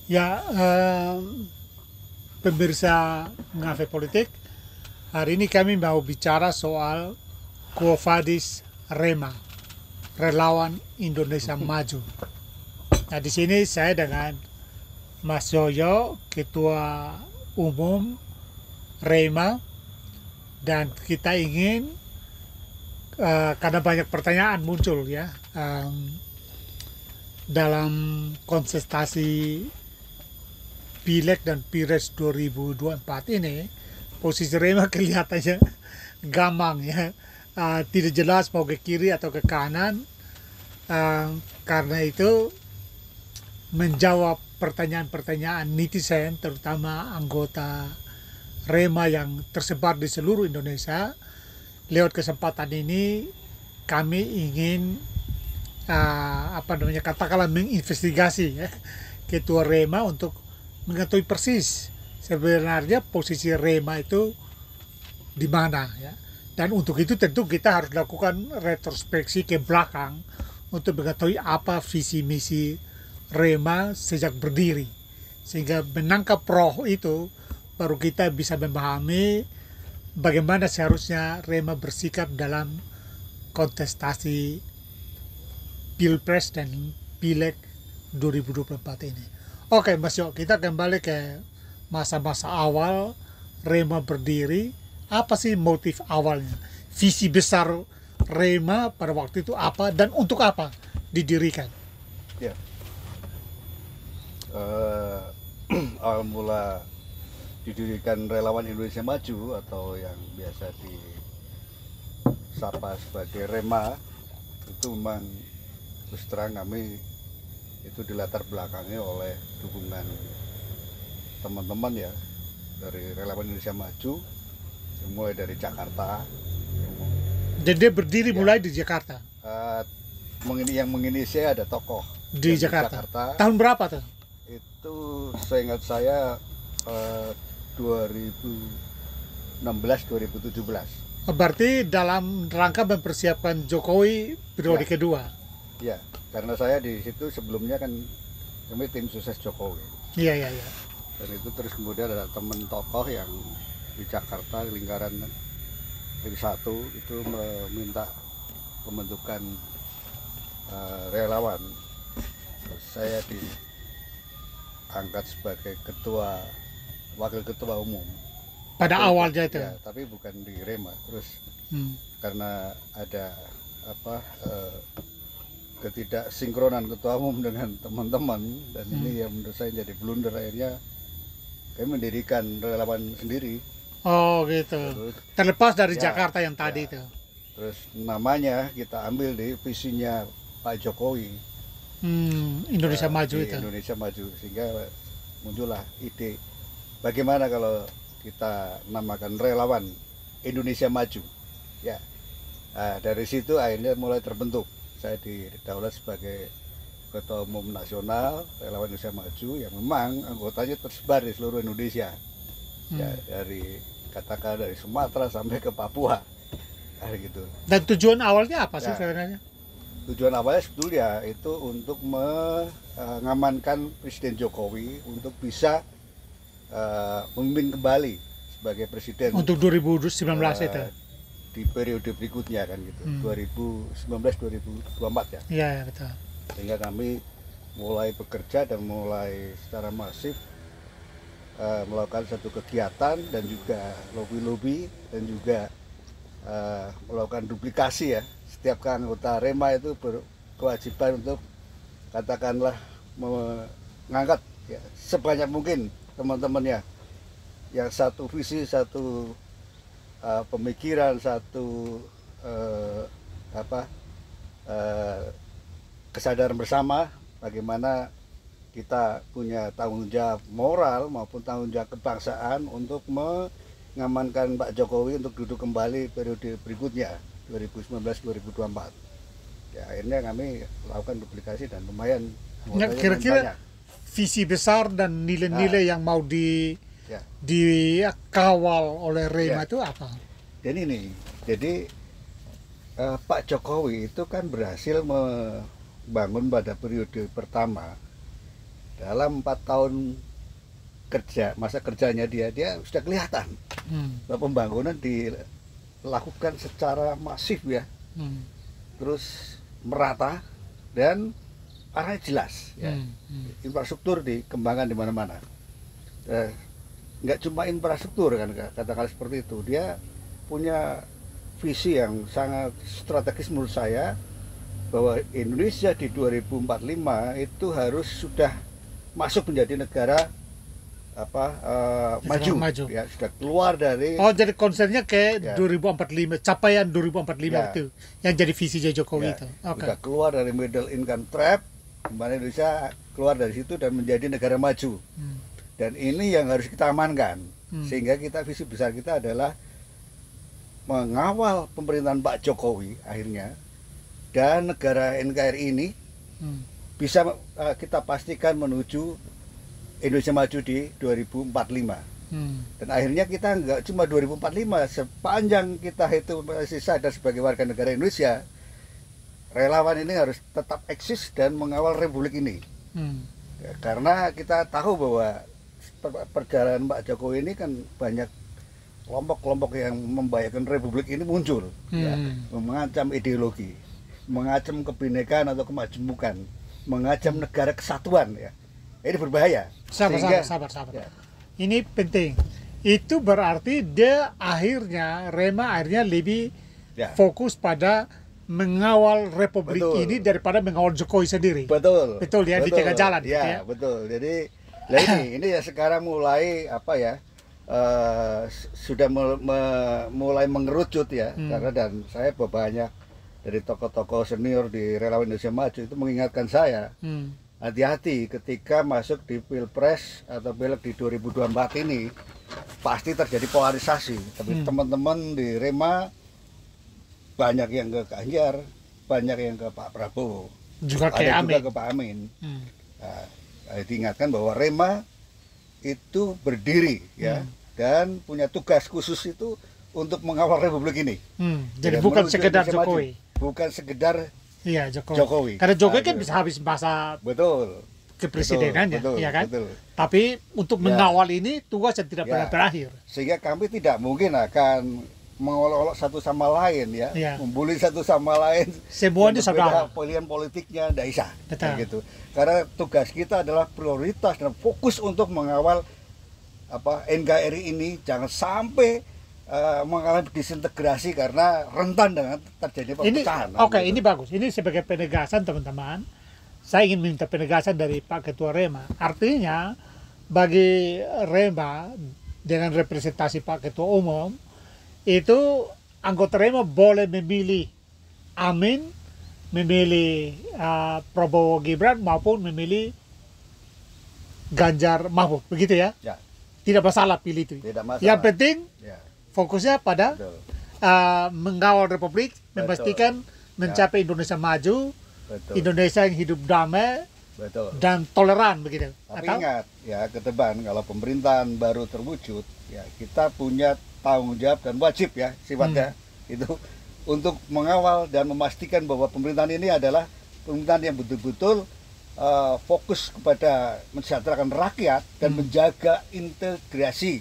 Ya, pemirsa Ngafe Politik, hari ini kami mau bicara soal Quo Vadis Rema, Relawan Indonesia Maju. Nah, di sini saya dengan Mas Yoyo, Ketua Umum Rema, dan kita ingin karena banyak pertanyaan muncul ya dalam kontestasi Pileg dan Pilpres 2024 ini, posisi Rema kelihatannya gamang ya, tidak jelas mau ke kiri atau ke kanan. Karena itu menjawab pertanyaan-pertanyaan netizen, terutama anggota Rema yang tersebar di seluruh Indonesia, lewat kesempatan ini kami ingin katakanlah menginvestigasi ya, Ketua Rema untuk mengetahui persis sebenarnya posisi Rema itu di mana ya. Dan untuk itu tentu kita harus lakukan retrospeksi ke belakang untuk mengetahui apa visi misi Rema sejak berdiri, sehingga menangkap roh itu baru kita bisa memahami bagaimana seharusnya Rema bersikap dalam kontestasi Pilpres dan Pileg 2024 ini. Oke, Mas Yo, kita kembali ke masa-masa awal Rema berdiri. Apa sih motif awalnya? Visi besar Rema pada waktu itu apa dan untuk apa didirikan? Ya, awal mula didirikan Relawan Indonesia Maju atau yang biasa disapa sebagai Rema itu memang terus terang kami itu dilatar belakangi oleh dukungan teman-teman ya dari Relawan Indonesia Maju, mulai dari Jakarta. Jadi dia berdiri mulai di Jakarta. Yang menginisiasi ada tokoh Di Jakarta. Tahun berapa tuh? Itu seingat saya 2016-2017. Berarti dalam rangka mempersiapkan Jokowi periode kedua. Ya, karena saya di situ sebelumnya kan kami tim sukses Jokowi. Iya. Dan itu terus kemudian ada teman tokoh yang di Jakarta lingkaran Ring 1 itu meminta pembentukan relawan. Saya diangkat sebagai wakil ketua umum. Pada awalnya itu. Ya, tapi bukan di Rema. Terus karena ada ketidaksinkronan ketua umum dengan teman-teman, dan ini yang menurut saya jadi blunder, akhirnya kami mendirikan relawan sendiri. Oh gitu. Terus, terlepas dari Jakarta yang tadi itu. Terus namanya kita ambil di visinya Pak Jokowi. Indonesia Maju itu. Indonesia Maju, sehingga muncullah ide bagaimana kalau kita namakan Relawan Indonesia Maju. Ya, dari situ akhirnya mulai terbentuk. Saya didaulat sebagai Ketua Umum Nasional Relawan Indonesia Maju yang memang anggotanya tersebar di seluruh Indonesia. Ya, katakan dari Sumatera sampai ke Papua. Gitu. Dan tujuan awalnya apa sih sebenarnya? Tujuan awalnya sebetulnya itu untuk mengamankan Presiden Jokowi untuk bisa memimpin kembali sebagai presiden untuk 2019 itu di periode berikutnya kan gitu. 2019-2024 ya. Iya, betul. Sehingga kami mulai bekerja dan mulai secara masif melakukan satu kegiatan dan juga lobby dan juga melakukan duplikasi ya. Setiap anggota Rema itu berkewajiban untuk katakanlah mengangkat ya, sebanyak mungkin teman-temannya yang satu visi, satu pemikiran, satu kesadaran bersama bagaimana kita punya tanggung jawab moral maupun tanggung jawab kebangsaan untuk mengamankan Pak Jokowi untuk duduk kembali periode berikutnya 2019-2024. Ya, akhirnya kami lakukan duplikasi dan lumayan. Kira-kira visi besar dan nilai-nilai yang mau dikawal oleh Rema itu apa? Dan ini, jadi Pak Jokowi itu kan berhasil membangun pada periode pertama dalam 4 tahun masa kerjanya dia sudah kelihatan bahwa pembangunan dilakukan secara masif ya, terus merata dan arahnya jelas ya. Infrastruktur dikembangkan di mana-mana. Nggak cuma infrastruktur kan, katakan seperti itu, dia punya visi yang sangat strategis menurut saya, bahwa Indonesia di 2045 itu harus sudah masuk menjadi negara maju ya, sudah keluar dari jadi concernnya ke ya, 2045, capaian 2045 ya, itu yang jadi visi Jokowi ya, itu. Sudah keluar dari middle income trap, dimana Indonesia keluar dari situ dan menjadi negara maju. Dan ini yang harus kita amankan, sehingga visi besar kita adalah mengawal pemerintahan Pak Jokowi akhirnya, dan negara NKRI ini bisa kita pastikan menuju Indonesia maju di 2045. Dan akhirnya kita nggak cuma 2045, sepanjang kita itu masih sadar sebagai warga negara Indonesia, relawan ini harus tetap eksis dan mengawal Republik ini. Ya, karena kita tahu bahwa perjalanan Pak Jokowi ini kan banyak kelompok-kelompok yang membahayakan Republik ini muncul, ya, mengancam ideologi, mengancam kebinekaan atau kemajemukan, mengancam negara kesatuan ya. Ini berbahaya. Sabar. Ya. Ini penting. Itu berarti Rema akhirnya lebih fokus pada mengawal Republik ini daripada mengawal Jokowi sendiri. Betul ya, di tengah jalan. Ya, gitu ya. Betul. Jadi ini ya sekarang mulai sudah mulai mengerucut ya, karena dan saya banyak dari tokoh-tokoh senior di Relawan Indonesia Maju itu mengingatkan saya, hati-hati ketika masuk di Pilpres atau Pileg di 2024 ini, pasti terjadi polarisasi. Tapi teman-teman di Rema banyak yang ke Ganjar, banyak yang ke Pak Prabowo, juga ada juga ke Pak Amin. Diingatkan bahwa Rema itu berdiri ya, dan punya tugas khusus itu untuk mengawal Republik ini. Jadi bukan sekedar Jokowi. Bukan sekedar Jokowi. Karena Jokowi kan bisa habis masa kepresidenannya, ya kan? Tapi untuk mengawal ini tugas yang tidak pernah berakhir. Sehingga kami tidak mungkin akan mengolok-olok satu sama lain ya, membuli satu sama lain. Semuanya saudara. Pilihan politiknya tidak bisa. Gitu. Karena tugas kita adalah prioritas dan fokus untuk mengawal NKRI ini jangan sampai mengalami disintegrasi karena rentan dengan terjadi perpecahan. Ini bagus. Ini sebagai penegasan teman-teman. Saya ingin minta penegasan dari Pak Ketua Rema. Artinya bagi Rema dengan representasi Pak Ketua Umum itu anggota Rema boleh memilih Amin, memilih Prabowo Gibran maupun memilih Ganjar Mahfud, begitu ya? Tidak masalah pilih itu. Yang penting fokusnya pada mengawal Republik, memastikan mencapai Indonesia maju, Indonesia yang hidup damai dan toleran, begitu. Tapi ingat ya, ke depan kalau pemerintahan baru terwujud, ya kita punya tanggung jawab dan wajib ya sifatnya itu untuk mengawal dan memastikan bahwa pemerintahan ini adalah pemerintahan yang betul-betul fokus kepada mensejahterakan rakyat dan menjaga integrasi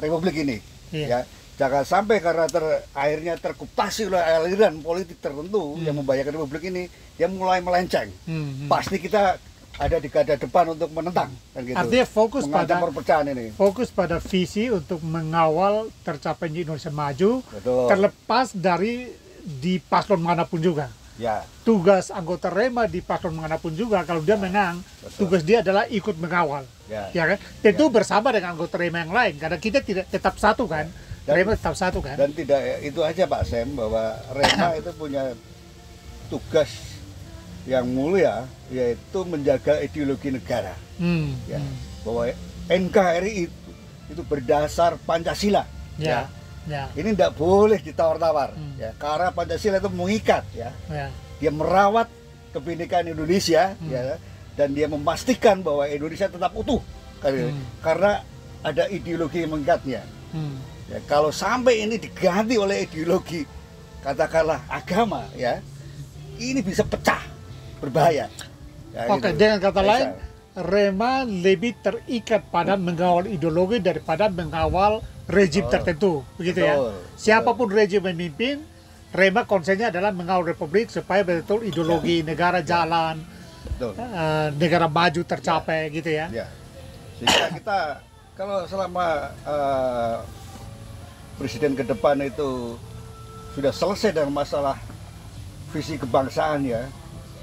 Republik ini. Ya, jangan sampai karena akhirnya terkupasi oleh aliran politik tertentu yang membahayakan Republik ini, dia mulai melenceng. Pasti kita ada di garda depan untuk menentang, kan gitu. Artinya fokus pada perpecahan ini. Fokus pada visi untuk mengawal tercapainya Indonesia maju, terlepas dari di paslon manapun juga. Ya. Tugas anggota Rema di paslon manapun juga, kalau dia menang, tugas dia adalah ikut mengawal. Ya kan? Tentu bersama dengan anggota Rema yang lain, karena kita tidak tetap satu kan. Rema tetap satu kan. Dan tidak itu aja Pak Sem, bahwa Rema itu punya tugas yang mulia, yaitu menjaga ideologi negara. Bahwa NKRI itu berdasar Pancasila. Ini tidak boleh ditawar-tawar, ya, karena Pancasila itu mengikat, dia merawat kebinekaan Indonesia, ya, dan dia memastikan bahwa Indonesia tetap utuh, karena ada ideologi yang mengikatnya. Ya, kalau sampai ini diganti oleh ideologi, katakanlah agama, ya, ini bisa pecah, berbahaya. Ya, dengan kata lain, Rema lebih terikat pada mengawal ideologi daripada mengawal rejim tertentu, begitu ya. Siapapun rejim memimpin, Rema konsennya adalah mengawal republik supaya betul ideologi negara jalan, negara maju tercapai, gitu ya. Sehingga kita kalau selama presiden ke depan itu sudah selesai dengan masalah visi kebangsaan ya,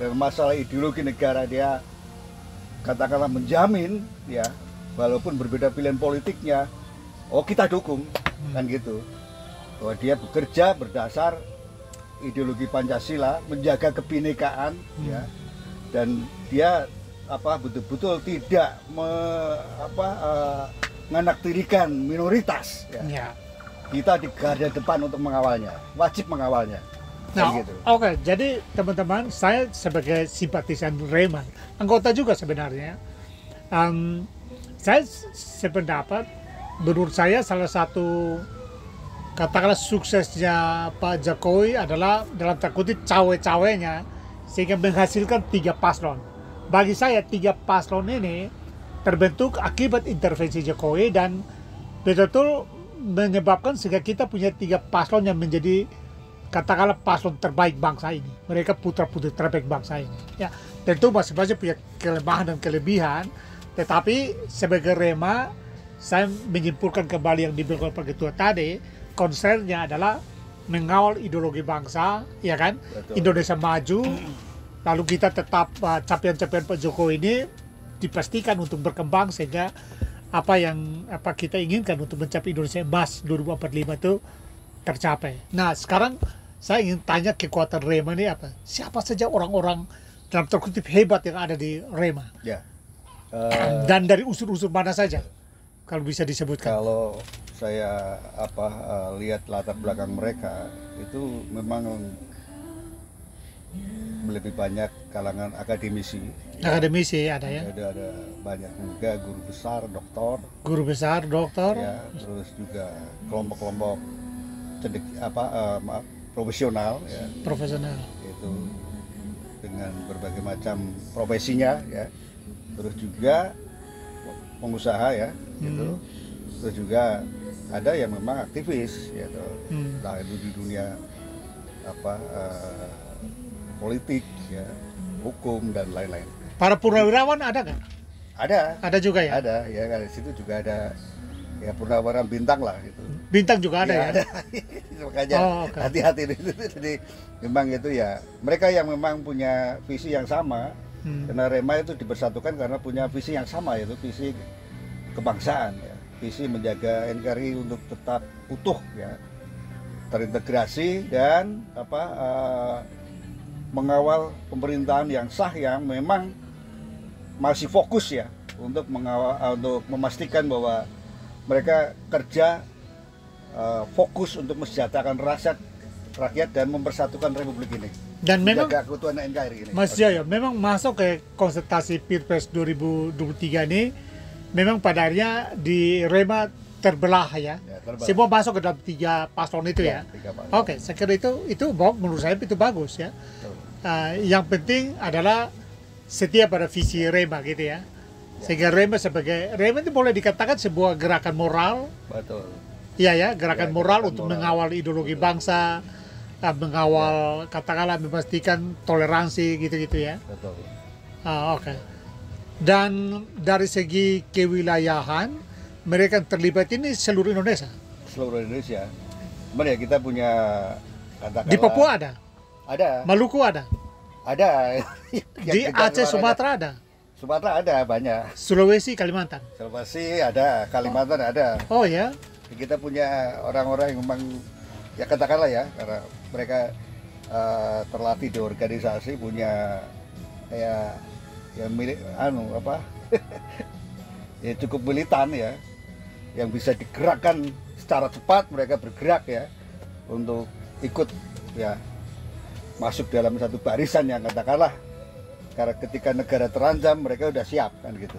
dan masalah ideologi negara, dia katakanlah menjamin ya, walaupun berbeda pilihan politiknya, kita dukung kan gitu, bahwa dia bekerja berdasar ideologi Pancasila, menjaga kebinekaan ya, dan dia betul-betul tidak menganaktirikan minoritas ya. Kita di garda depan untuk mengawalnya, wajib mengawalnya. Nah, gitu. Oke, jadi teman-teman, saya sebagai simpatisan Rema, anggota juga sebenarnya, saya sependapat, menurut saya salah satu katakanlah suksesnya Pak Jokowi adalah dalam tanda kutip cawe-cawenya, sehingga menghasilkan 3 paslon. Bagi saya 3 paslon ini terbentuk akibat intervensi Jokowi dan betul-betul menyebabkan sehingga kita punya 3 paslon yang menjadi katakanlah paslon terbaik bangsa ini. Mereka putra-putri terbaik bangsa ini. Ya, tentu masing-masing punya kelemahan dan kelebihan, tetapi sebagai Rema, saya menyimpulkan kembali yang dibilang Pak Ketua tadi, konsennya adalah mengawal ideologi bangsa, ya kan? Betul. Indonesia maju, lalu kita tetap capaian-capaian Pak Jokowi ini dipastikan untuk berkembang sehingga apa yang kita inginkan untuk mencapai Indonesia Emas 2045 itu tercapai. Nah, sekarang saya ingin tanya kekuatan Rema ini apa? Siapa saja orang-orang dalam terkutip hebat yang ada di Rema? Ya. Dan dari unsur-unsur mana saja? Kalau bisa disebutkan. Kalau saya lihat latar belakang mereka itu memang lebih banyak kalangan akademisi. Akademisi ada ya? Ada banyak juga guru besar, doktor. Guru besar, doktor. Ya, terus juga kelompok-kelompok profesional ya. Profesional. Itu dengan berbagai macam profesinya ya. Terus juga pengusaha ya, gitu. Terus juga ada yang memang aktivis ya, entah itu di dunia politik ya, hukum dan lain-lain. Para purnawirawan ada nggak? Ada juga ya? Ada ya, di situ juga ada ya purnawirawan bintang lah gitu. Bintang juga ada ya? Ada. Makanya hati-hati itu. Jadi memang itu ya, mereka yang memang punya visi yang sama. Karena Rema itu dipersatukan karena punya visi yang sama, yaitu visi kebangsaan ya. Visi menjaga NKRI untuk tetap utuh ya, terintegrasi dan mengawal pemerintahan yang sah yang memang masih fokus ya untuk memastikan bahwa mereka kerja fokus untuk mensejahterakan rakyat dan mempersatukan republik ini. Dan memang keutuhan NKRI ini. Mas Jaya, memang masuk ke konsultasi Pilpres 2023 ini, memang pada akhirnya di Rema terbelah ya. Terbelah. Semua masuk ke dalam 3 paslon itu ya. Oke, saya kira itu menurut saya itu bagus ya. Yang penting adalah setia pada visi Rema gitu ya. Sehingga Rema itu boleh dikatakan sebuah gerakan moral. Betul. Iya ya, gerakan moral untuk mengawal ideologi bangsa, mengawal katakanlah memastikan toleransi gitu-gitu ya. Betul. Oke. Dan dari segi kewilayahan, mereka terlibat ini seluruh Indonesia. Seluruh Indonesia. Cuman ya kita punya katakanlah. Di Papua ada. Ada. Maluku ada. Ada. Di Aceh, Sumatera ada. Sumatera ada banyak. Sulawesi, Kalimantan. Sulawesi ada, Kalimantan ada. Oh ya. Kita punya orang-orang yang memang ya katakanlah ya, karena mereka terlatih di organisasi, punya kayak yang milik ya cukup militan ya, yang bisa digerakkan secara cepat. Mereka bergerak ya untuk ikut ya masuk dalam satu barisan yang katakanlah karena ketika negara terancam mereka udah siap kan gitu.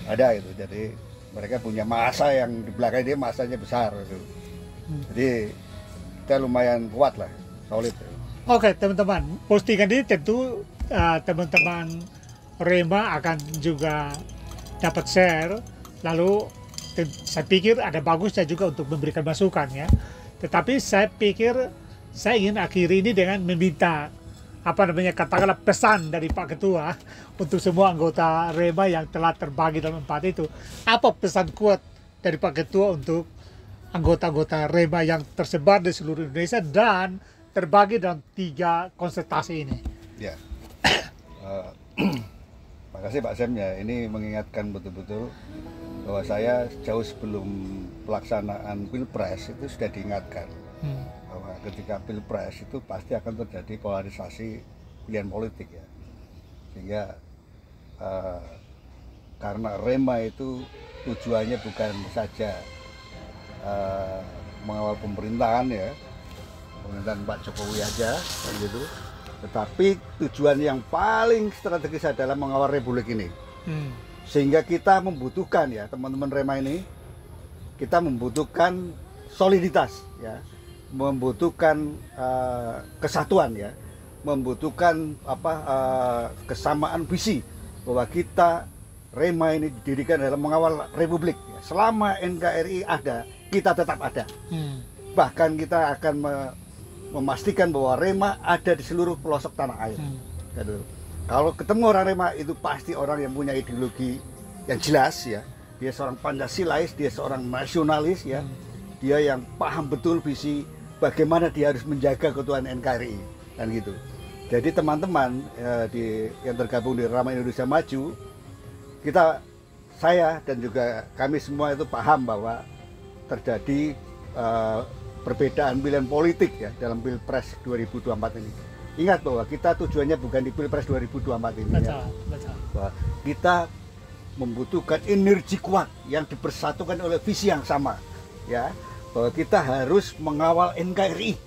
Ada itu, jadi mereka punya massa yang di belakang dia massanya besar gitu. Jadi kita lumayan kuat lah, solid. Oke teman-teman, postingan ini tentu teman-teman Rema akan juga dapat share. Lalu saya pikir ada bagusnya juga untuk memberikan masukan ya. Tetapi saya pikir saya ingin akhiri ini dengan meminta katakanlah pesan dari Pak Ketua untuk semua anggota Rema yang telah terbagi dalam 4 itu. Apa pesan kuat dari Pak Ketua untuk anggota-anggota Rema yang tersebar di seluruh Indonesia dan terbagi dalam 3 konsentrasi ini? Ya, makasih Pak Sam ya. Ini mengingatkan betul-betul bahwa saya jauh sebelum pelaksanaan Pilpres itu sudah diingatkan bahwa ketika Pilpres itu pasti akan terjadi polarisasi pilihan politik ya. Sehingga karena Rema itu tujuannya bukan saja mengawal pemerintahan ya, pemerintahan Pak Jokowi aja gitu, tetapi tujuan yang paling strategis adalah mengawal Republik ini. Sehingga kita membutuhkan ya teman-teman Rema ini, kita membutuhkan soliditas ya, membutuhkan kesatuan ya, membutuhkan kesamaan visi bahwa kita Rema ini didirikan dalam mengawal Republik. Selama NKRI ada, kita tetap ada. Bahkan kita akan memastikan bahwa Rema ada di seluruh pelosok tanah air. Kalau ketemu orang Rema itu pasti orang yang punya ideologi yang jelas ya. Dia seorang Pancasilais, dia seorang nasionalis ya. Dia yang paham betul visi bagaimana dia harus menjaga keutuhan NKRI dan gitu. Jadi teman-teman yang tergabung di Rema Indonesia Maju, saya dan juga kami semua itu paham bahwa terjadi perbedaan pilihan politik ya dalam Pilpres 2024 ini. Ingat bahwa kita tujuannya bukan di Pilpres 2024 ini. Betul, ya. betul. Bahwa kita membutuhkan energi kuat yang dipersatukan oleh visi yang sama, ya. Bahwa kita harus mengawal NKRI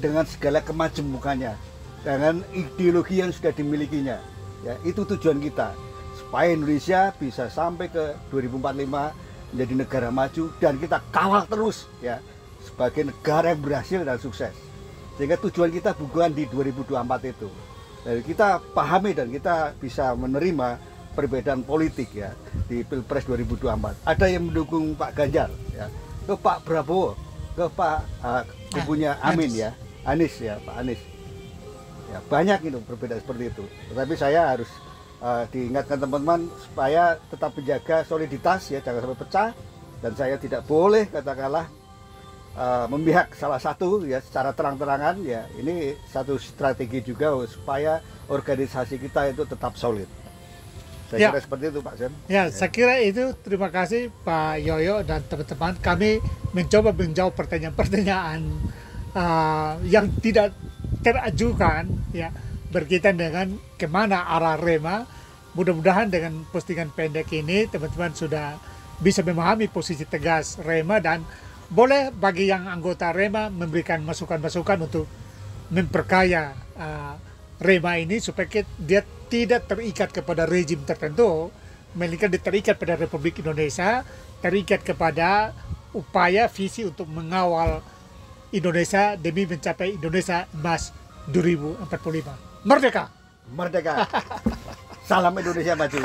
dengan segala kemajemukannya, dengan ideologi yang sudah dimilikinya. Ya, itu tujuan kita. Supaya Indonesia bisa sampai ke 2045 menjadi negara maju dan kita kawal terus ya sebagai negara yang berhasil dan sukses. Sehingga tujuan kita bukan di 2024 itu. Jadi kita pahami dan kita bisa menerima perbedaan politik ya di Pilpres 2024. Ada yang mendukung Pak Ganjar ya, ke Pak Prabowo, ke Pak ibunya Amin ya, Anies ya, Pak Anies. Ya, banyak itu perbedaan seperti itu. Tetapi saya harus diingatkan teman-teman supaya tetap menjaga soliditas ya, jangan sampai pecah, dan saya tidak boleh katakanlah memihak salah satu ya secara terang-terangan ya. Ini satu strategi juga supaya organisasi kita itu tetap solid. Saya kira seperti itu Pak Sam. Ya, saya kira itu. Terima kasih Pak Yoyo dan teman-teman. Kami mencoba menjawab pertanyaan-pertanyaan yang tidak terajukan ya, berkaitan dengan kemana arah Rema. Mudah-mudahan dengan postingan pendek ini teman-teman sudah bisa memahami posisi tegas Rema, dan boleh bagi yang anggota Rema memberikan masukan-masukan untuk memperkaya Rema ini supaya dia tidak terikat kepada rejim tertentu, melainkan dia terikat pada Republik Indonesia, terikat kepada upaya visi untuk mengawal Indonesia demi mencapai Indonesia Emas 2045. Merdeka! Merdeka! Salam Indonesia Maju!